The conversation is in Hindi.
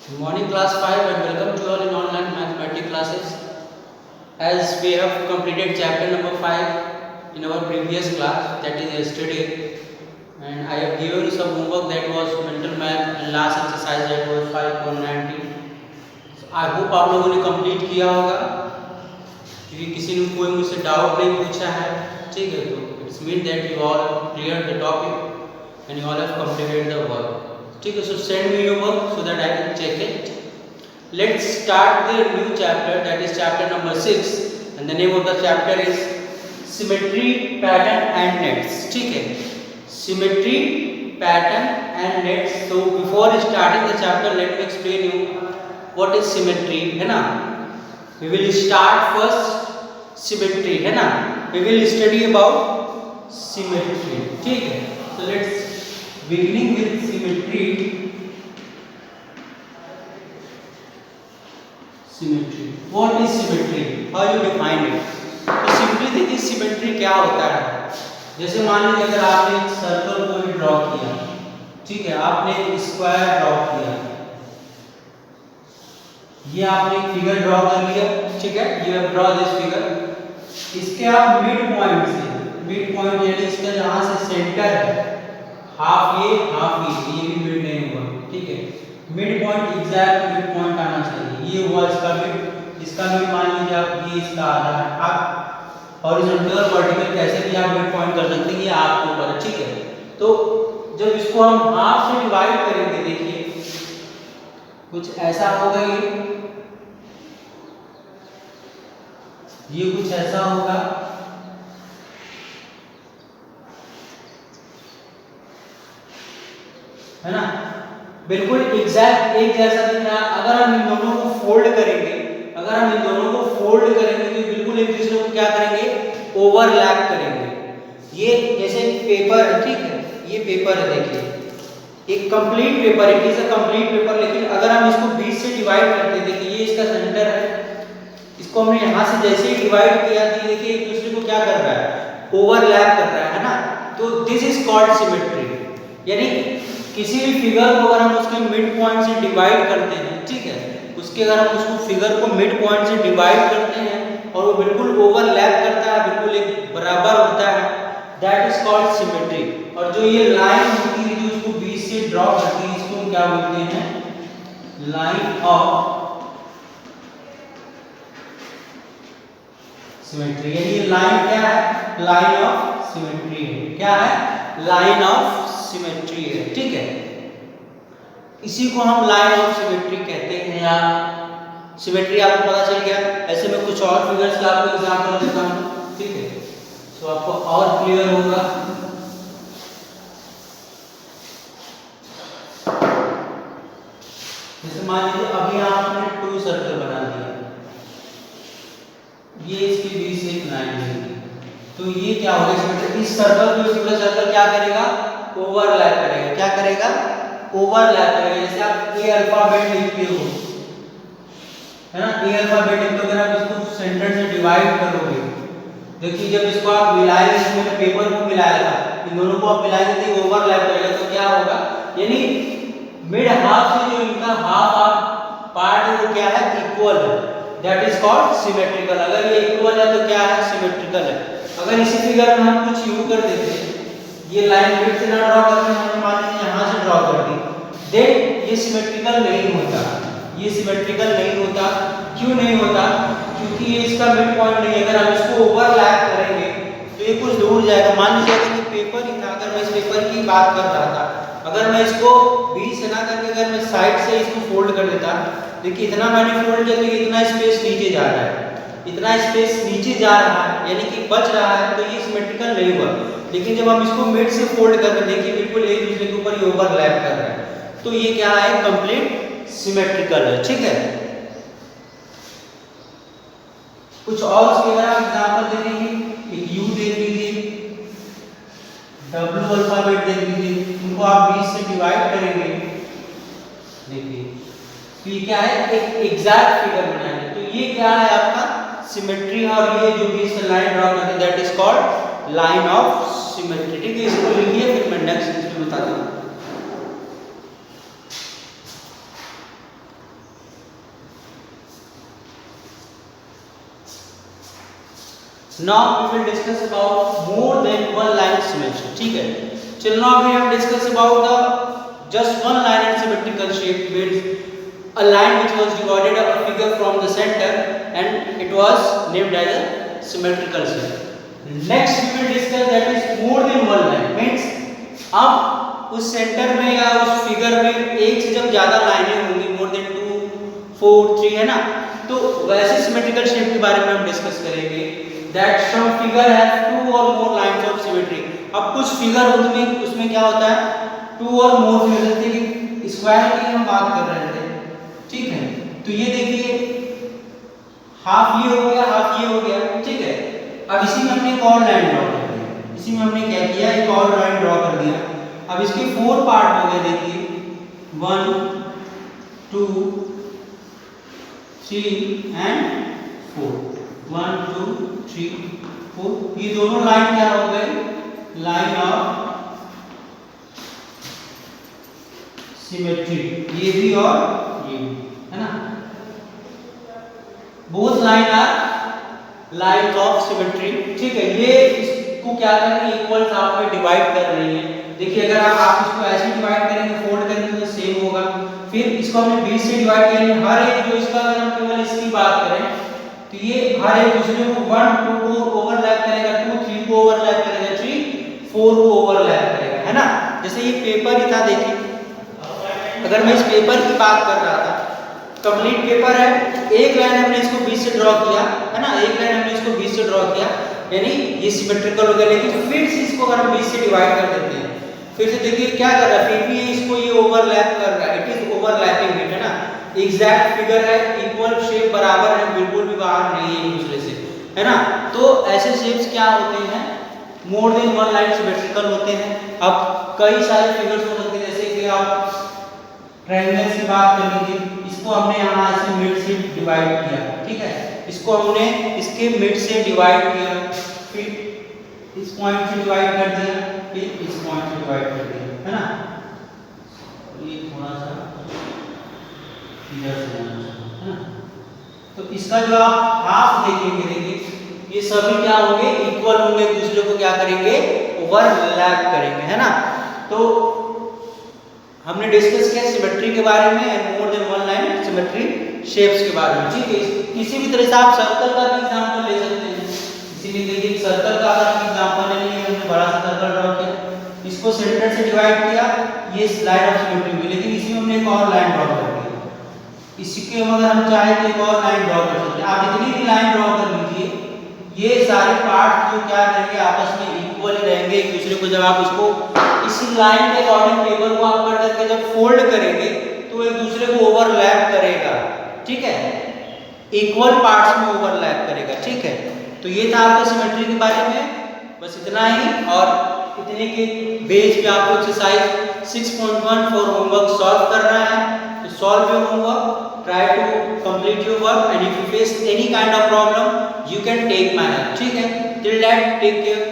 Good morning class 5 and welcome to all in online mathematics classes. As we have completed chapter number 5 in our previous class, that is yesterday, and I have given some homework that was mental math and last exercise that was 5.19. So I hope आप लोगों ने complete किया होगा क्योंकि किसी ने कोई मुझसे डाउट नहीं पूछा है, ठीक है? तो it's mean that you all cleared the topic and you all have completed the work. ठीक है, so send me your work so that I can check it. Let's start the new chapter, that is chapter number 6, and the name of the chapter is symmetry, pattern and nets. ठीक है, symmetry, pattern and nets. So before starting the chapter, let me explain you what is symmetry, है ना? We will start first symmetry, है ना? We will study about symmetry. ठीक है, so let's beginning with symmetry. Symmetry. What is symmetry? How you define it? तो सिंपली देखिए सिमेट्री क्या होता है. जैसे मान लीजिए अगर आपने एक सर्कल को ड्रॉ किया, ठीक है, आपने एक स्क्वायर ड्रॉ किया, ये आपने एक फिगर ड्रॉ कर लिया, ठीक है, you have draw this figure. इसके आप मिड पॉइंट से, मिड पॉइंट यानी इसका जहां से सेंटर है, हाफ ये भी मिड नहीं हुआ, ठीक है, mid point exact mid point आना चाहिए. ये हुआ इसका मिड मान लीजिए आप, ये इसका आधा है. आप हॉरिजॉन्टल और वर्टिकल कैसे भी आप मिड पॉइंट कर सकते हैं, ये आपके ऊपर है, ठीक है. तो जब इसको हम हाफ से डिवाइड करेंगे, देखिए कुछ ऐसा होगा, ये कुछ ऐसा होगा, है ना, बिल्कुल एग्जैक्ट एक जैसा दिख रहा है. अगर हम इन दोनों को फोल्ड करेंगे, तो बिल्कुल एक दूसरे को क्या करेंगे, ओवरलैप करेंगे. ये जैसे पेपर है, ठीक है, ये पेपर है, देखिए एक कंप्लीट पेपर है, it is a complete paper. लेकिन अगर हम इसको बीच से डिवाइड करते हैं, देखिए ये इसका सेंटर है, इसको हमने यहाँ से जैसे ही डिवाइड किया, देखिए एक दूसरे को क्या कर रहा है, ओवरलैप कर रहा है ना. तो दिस इज कॉल्ड सिमेट्री. यानी किसी भी फिगर को अगर हम उसके मिड पॉइंट से डिवाइड करते हैं, ठीक है, उसके अगर हम उसको फिगर को मिड पॉइंट से डिवाइड करते हैं और वो बिल्कुल ओवरलैप करता है, बिल्कुल एक बराबर होता है, दैट इज कॉल्ड सिमेट्री. और जो ये लाइन होती है जो उसको बीच से ड्रॉ करती है, इसको हम क्या बोलते हैं, लाइन ऑफ सिमेट्री. यानी लाइन क्या है, लाइन ऑफ सिमेट्री है. क्या है, लाइन ऑफ सिमेट्री है, ठीक है. इसी को हम लाइन ऑफ सिमेट्री कहते हैं. या सिमेट्री आपको पता चल गया. ऐसे में कुछ और फिगर्स का आपको एग्जांपल देता हूं, ठीक है, तो आपको और क्लियर होगा. जैसे मान लीजिए अभी आपने 2 सर्कल बना दिया, ये इसके बीच से एक लाइन लेंगे, तो ये क्या होगा, सिमेट्री. इस सर्कल को इस पूरे सर्कल क्या करेगा, ओवरलैप करेगा. क्या करेगा, ओवरलैप करेगा. जैसे आप ए अल्फाबेट लिखते हो, है ना, ए अल्फाबेट लिखते हो, अगर आप इसको सेंटर से डिवाइड करोगे, देखिए जब इसको आप मिलाएंगे, इसमें पेपर को मिलाया था, इन दोनों को आप मिलाएंगे तो ये ओवरलैप करेगा. तो क्या होगा, यानी मिड हाफ से जो इनका हाफ पार्ट है वो क्या है, इक्वल है, दैट इज कॉल्ड सिमेट्रिकल. अगर ये इक्वल है तो क्या है, सिमेट्रिकल है. अगर इसी फिगर में हम कुछ यूं कर देते हैं, ये लाइन मिड से ना ड्रॉ करके हमने मान लीजिए यहां से ड्रॉ कर दी, देन ये सिमेट्रिकल नहीं होता. ये सिमेट्रिकल नहीं होता. क्यों नहीं होता, क्योंकि ये इसका मिड पॉइंट नहीं है. अगर हम इसको ओवरलैप करेंगे तो ये कुछ दूर जाएगा. मान लीजिए अगर ये पेपर ही था, अगर मैं इस पेपर की बात कर रहा था, अगर मैं इसको बीच से ना करके अगर मैं साइड से इसको फोल्ड कर देता, देखिए इतना मैंने फोल्ड किया तो इतना स्पेस नीचे जा रहा है, इतना स्पेस नीचे जा रहा है, यानी कि बच रहा है, तो ये सिमेट्रिकल नहीं हुआ. लेकिन जब हम इसको मिड से फोल्ड करके देखिए बिल्कुल एक दूसरे के ऊपर ओवरलैप कर रहा है, तो ये क्या है, कंप्लीट सिमेट्रिकल है, ठीक है. कुछ और उसके अगर आप एग्जांपल दे देंगे, एक यू देख लीजिए, डब्ल्यू अल्फाबेट देख लीजिए, उनको आप बीच से डिवाइड करेंगे, देखिए तो ये क्या है, एक एग्जैक्ट फिगर बनाएंगे. तो ये क्या है आपका सिमेट्री. और ये जो बीच से लाइन ड्रॉ करते हैं, that is called line of symmetry. ठीक है, इसको लिखिए, फिर मैं नेक्स्ट इसमें बताता हूँ. Now we will discuss about more than one line symmetry. ठीक है, till now we have discussed about the just one line and symmetrical shape, means a line which was divided a figure from the center and it was named as a symmetrical shape. Next we will discuss that is more than one line, means अब उस सेंटर में या उस फिगर में एक से जब ज्यादा लाइनें होंगी, मोर देन 2, 4, 3 है ना, तो वैसे सिमेट्रिकल शेप के बारे में हम डिस्कस करेंगे। दैट सम फिगर हैव 2 और मोर लाइंस ऑफ सिमेट्री। अब कुछ फिगर होते हैं उसमें क्या होता है, 2 और मोर फिगर, जैसे कि स्क्वायर की हम बात कर रहे थे, ठीक है, तो ये देखिए हाफ ये हो गया, हाफ ये हो गया, ठीक है। अब इसी में हमने एक और लाइन ड्रॉ कर दिया, इसी में हमने क्या किया, एक और लाइन ड्रॉ कर दिया। अब इसके 4 पार्ट हो गए, देखिए 1, 2, 3 एंड 4, 1, 2, 3, 4, ये दोनों लाइन क्या हो गए, लाइन ऑफ सिमेट्री, ये भी और ये भी, है ना, both line are line of symmetry, ठीक है। ये इसको क्या कर रही है, इक्वल हाफ में डिवाइड कर रही है। देखिए अगर आप इसको ऐसे डिवाइड करेंगे, फोल्ड करेंगे तो सेम होगा। फिर इसको हमने 20 से डिवाइड किया, हर एक जो इसका, अगर हम केवल इसकी बात करें तो ये हर एक दूसरे को 1, 2 को ओवरलैप करेगा, 2, 3 को ओवरलैप करेगा, 3, 4 को ओवरलैप करेगा, है ना। जैसे ये पेपर ही था, देखिए अगर मैं इस पेपर की बात कर रहा था, कंप्लीट पेपर है, एक लाइन हमने इसको 20 से ड्रॉ किया, है ना, एक लाइन हमने इसको 20 से ड्रॉ किया, यानी ये सिमेट्रिकल हो गया। लेकिन फिर से इसको अगर हम 20 से डिवाइड कर देते हैं, फिर से देखिए क्या कर रहा है, फिर भी इसको ये ओवरलैप कर रहा है, इट इज ओवरलैपिंग इट, है ना, एग्जैक्ट फिगर है, इक्वल शेप बराबर है, बिल्कुल भी बाहर नहीं है एक दूसरे से, है ना। तो ऐसे शेप्स क्या होते हैं, more than one line symmetrical होते हैं। अब कई सारे फिगर्स हो सकते हैं, जैसे कि आप ट्रायंगल्स की बात कर लीजिए, इसको हमने यहाँ से मिड से डिवाइड किया, ठीक है, इसको हमने इसके मिड से डिवाइड किया, फिर इस पॉइंट से डिवाइड कर दिया, फिर इस पॉइंट से डिवाइड कर दिया, है ना। ये थोड़ा सा इधर से जाना चाहिए, है ना। तो इसका जो आप हाफ देखेंगे, देखिए ये सभी क्या होंगे, इक्वल होंगे, एक दूसरे को क्या करेंगे, ओवरलैप करेंगे, है ना। तो हमने डिस्कस किया सिमेट्री के बारे में and more than one line symmetry shapes के बारे में, ठीक है। किसी भी तरह से आप सर्कल का भी एग्जांपल ले सकते हैं। इसीलिए देखिए सर्कल का अगर हम एग्जांपल ले लिए, हमने बड़ा सा सर्कल ड्रॉ किया, इसको सेंटर से डिवाइड किया, ये लाइन ऑफ सिमेट्री हुई, लेकिन इसी में हमने एक और लाइन ड्रॉ कर दी। इसी के अगर हम चाहें तो एक और लाइन ड्रॉ कर सकते हैं। आप जितनी भी लाइन ड्रॉ कर लीजिए, ये सारे पार्ट जो क्या रहेंगे, आपस में इक्वल रहेंगे एक दूसरे को। जब आप इसको इसी लाइन के अकॉर्डिंग पेपर को आप कर करके जब फोल्ड करेंगे तो एक दूसरे को ओवरलैप करेगा, ठीक है, इक्वल पार्ट्स में ओवरलैप करेगा, ठीक है। तो ये था आपका सिमेट्री के बारे में, बस इतना ही। और इतने के बेस पे आपको एक्सरसाइज 6.1 फॉर होमवर्क सॉल्व करना है। तो solve your homework, try to complete your work, and if you face any kind of problem you can take my help, ठीक है। Till that, take care.